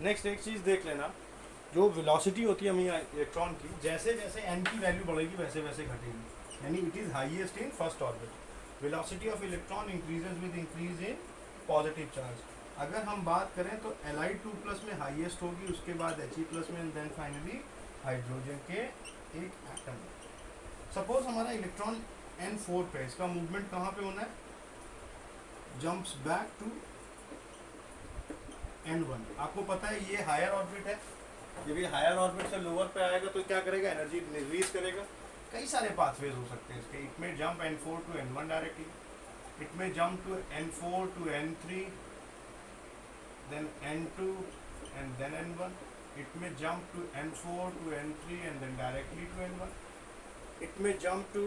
Next एक चीज़ देख लेना, जो वेलोसिटी होती है हमें इलेक्ट्रॉन की, जैसे जैसे n की वैल्यू बढ़ेगी वैसे वैसे घटेगी, यानी it is highest in first orbit. Velocity of electron increases with increase in positive charge. अगर हम बात करें तो Li2+ में हाईएस्ट होगी, उसके बाद He+ में, एंड देन फाइनली हाइड्रोजन के एक एटम। सपोज हमारा इलेक्ट्रॉन n4 पे, इसका मूवमेंट कहाँ पे होना है, जंप्स बैक टू n1। आपको पता है ये हायर ऑर्बिट है, जब ये हायर ऑर्बिट से लोअर पे आएगा तो क्या करेगा, एनर्जी रिलीज करेगा। कई सारे पाथवेज हो सकते हैं इसके। It may jump n4 to n1 directly, it may jump to n4 to n3, then n2 and then n1। It may jump to n4 to n3 and then directly to n1। It may jump to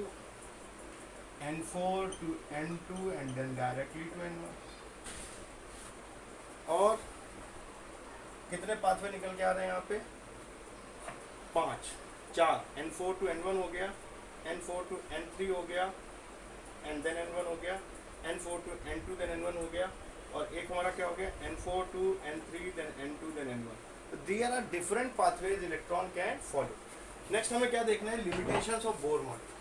n4 to n2 and then directly to n1। और कितने pathway निकल के आ रहे हैं यहाँ पे, 4 n4 to n1 हो गया, n4 टू n3 हो गया, एंड देन n1 हो गया, n4 to n2 then n1 हो गया, और एक हमारा क्या हो गया, n4 to n3 then n2 then n1। तो there are different pathways electron can follow. Next हमें क्या देखना है, लिमिटेशंस ऑफ बोर मॉडल।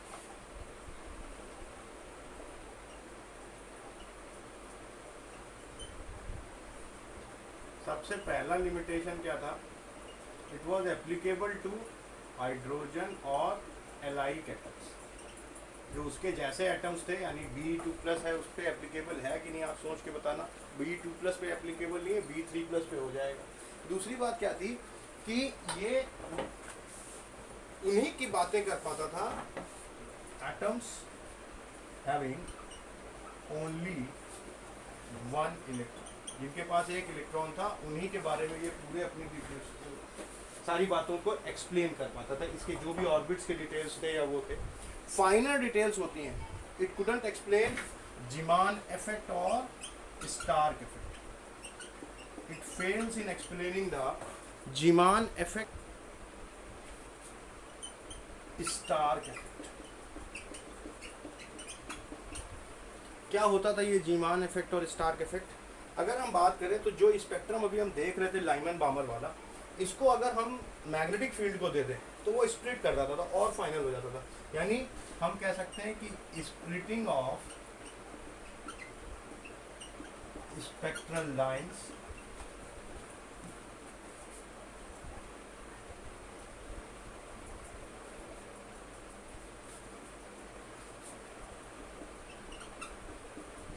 सबसे पहला लिमिटेशन क्या था, it was applicable to hydrogen और एलाइक एटम्स। जो उसके जैसे एटम्स थे, यानी Be2+ है, उस पर एप्लीकेबल है कि नहीं, आप सोच के बताना। Be2+ पे एप्लीकेबल नहीं है, Be3+ पे हो जाएगा। दूसरी बात क्या थी कि ये उन्हीं की बातें कर पाता था, atoms having only one electron, जिनके पास एक इलेक्ट्रॉन था, उन्हीं के बारे में ये पूरे अपनी डिटेल्स, सारी बातों को एक्सप्लेन कर पाता था। इसके जो भी ऑर्बिट्स के डिटेल्स थे या वो थे, फाइनर डिटेल्स होती हैं, it couldn't explain Zeeman effect और Stark effect. It fails in explaining the Zeeman effect, Stark effect. क्या होता था ये जीमान इफेक्ट और स्टार्क इफेक्ट? अगर हम बात करें तो जो स्पेक्ट्रम अभी हम देख रहे थे लाइमन बामर वाला, इसको अगर हम मैग्नेटिक फील्ड को दे दें तो वो स्प्लिट कर जाता था और फाइनल हो जाता था। यानी हम कह सकते हैं कि splitting of spectral lines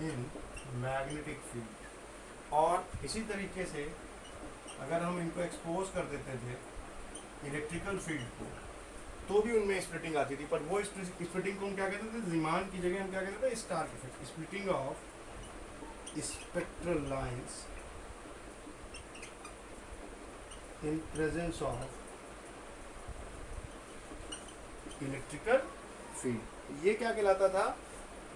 in magnetic field. और इसी तरीके से अगर हम इनको एक्सपोज कर देते थे इलेक्ट्रिकल फील्ड को, तो भी उनमें स्प्लिटिंग आती थी। पर वो स्प्लिटिंग को हम क्या कहते थे, जीमान की जगह हम क्या कहते थे, Stark effect. Splitting of spectral lines in presence of electrical field, ये क्या कहलाता था,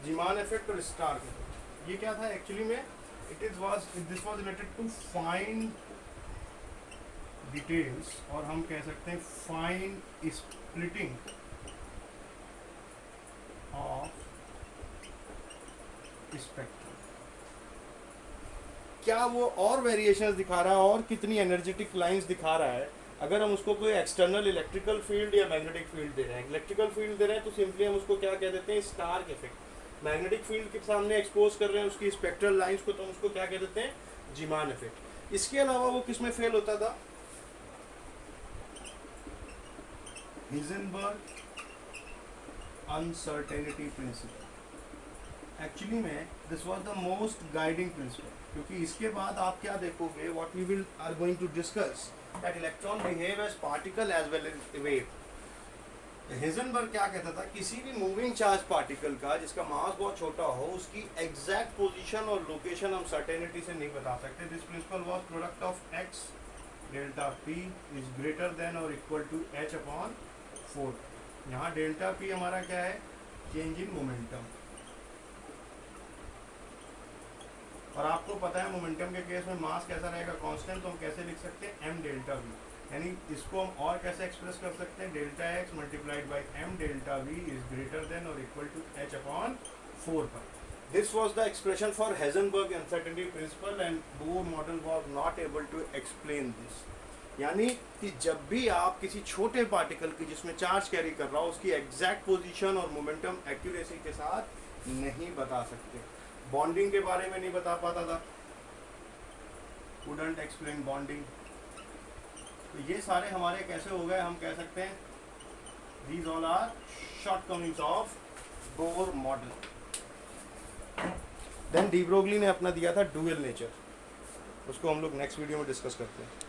जीमान इफेक्ट और स्टार्क इफेक्ट। ये क्या था एक्चुअली में, this was related to fine details, और हम कह सकते हैं फाइन स्प्लिटिंग ऑफ स्पेक्ट्रम। क्या वो और वेरिएशंस दिखा रहा है और कितनी एनर्जेटिक लाइंस दिखा रहा है, अगर हम उसको कोई एक्सटर्नल इलेक्ट्रिकल फील्ड या मैग्नेटिक फील्ड दे रहे हैं। इलेक्ट्रिकल फील्ड दे रहे हैं तो सिंपली हम उसको क्या कह देते हैं, स्टार्क इफेक्ट। मैग्नेटिक फील्ड के सामने एक्सपोज कर रहे हैं उसकी स्पेक्ट्रल लाइंस को, तो हम उसको क्या कह देते हैं, जीमान इफेक्ट। इसके अलावा वो किस में फेल होता था, हिजेनबर्ग अनसर्टेनिटी प्रिंसिपल। एक्चुअली में this was the most guiding principle, क्योंकि इसके बाद आप क्या देखोगे, what we will are going to discuss, that electron behave as particle as well as wave. Heisenberg क्या कहता था, किसी भी मूविंग चार्ज पार्टिकल का जिसका मास बहुत छोटा हो, उसकी एग्जैक्ट पोजीशन और लोकेशन हम सर्टेनिटी से नहीं बता सकते। This principle was product of x delta p is greater than और इक्वल टू h/4। यहाँ डेल्टा p हमारा क्या है, चेंज इन मोमेंटम। और आपको पता है मोमेंटम के केस में मास कैसा रहेगा, कांस्टेंट। तो हम कैसे लिख सकते हैं, m डेल्टा v, यानी इसको हम और कैसे एक्सप्रेस कर सकते हैं, delta x multiplied by m delta v is greater than और इक्वल टू h/4 पर। This was the expression for Heisenberg uncertainty principle and Bohr model was not able to explain this. यानी कि जब भी आप किसी छोटे पार्टिकल की जिसमें चार्ज कैरी कर रहा हो उसकी एग्जैक्ट पोजीशन और मोमेंटम एक्यूरेसी के साथ नहीं बता सकते. बॉन्डिंग के बारे में नहीं बता पाता था, couldn't explain bonding. तो ये सारे हमारे कैसे हो गए, हम कह सकते हैं these all are shortcomings of Bohr model. Then de Broglie ने अपना दिया था ड्यूअल नेचर, उसको हम लोग नेक्स्ट वीडियो में डिस्कस करते हैं.